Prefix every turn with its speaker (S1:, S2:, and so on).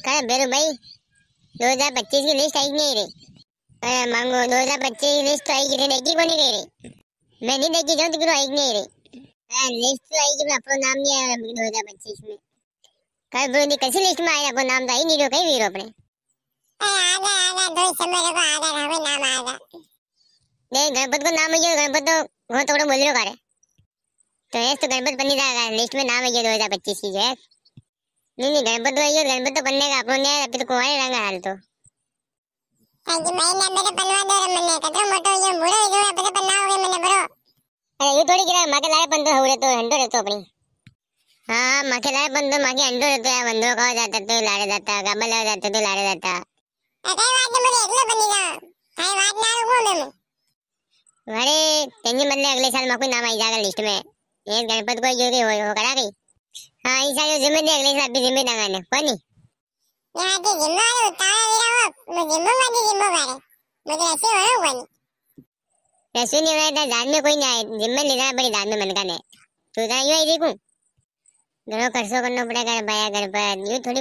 S1: कहा बेरू भाई 2025 की लिस्ट आई नहीं रही। अरे मांगो 2025 की लिस्ट तो आई की देखी को नहीं रही। मैं नहीं देखी जाऊँ तो आई नहीं रही। लिस्ट तो आई कि अपना नाम नहीं आया 2025 में। कल ब्रो कैसी लिस्ट में आया, अपना नाम तो आई नहीं रहो, कहीं वीरो अपने।
S2: आगा आगा दो समय को आगा हमें नाम आगा।
S1: देख गणपत को नाम है, गणपत तो वो थोड़ा बोल रहे करे तो ऐसे तो गणपत बनने जाएगा लिस्ट में, नाम है 2025 की है। नहीं गणपत तो है, गणपत तो बनने का अपने अभी तो कुंवारे रंगा हाल तो
S2: कि महीने मेरे बनवा दो मने कतरो मोटो ये मुड़ो जो अपने बनाओगे मने ब्रो।
S1: अरे ये थोड़ी गिरा माके लाए बंदो हुए तो हंडो रहतो अपनी। हाँ माके लाए बंदो माके हंडो रहतो है, बंदो कहा जाता तो लाड़े जाता, गाबा लाड़ा जाता तो लाड़े जाता।
S2: कई बात मुझे एकलो बनी जा कई बात ना रुको मैं
S1: अरे तेंगे मतलब अगले साल माको नाम आई जाएगा लिस्ट में। ये गणपत को जो के हो करा गई। हाँ इस साल जिम्मे दे, अगले साल भी जिम्मे दांगाने कोनी
S2: यहाँ की जिम्मा वाले उतारा मेरा वो मैं जिम्मा वाली जिम्मा वाले मुझे ऐसे हो रहा हूँ।
S1: ऐसे नहीं होना था, जान में कोई नहीं आए जिम्मे ले जाना पड़ी, जान में मन का नहीं तू जाइयो आई देखूं दोनों खर्चो करना पड़ेगा भाई गणपत यूं थोड़ी।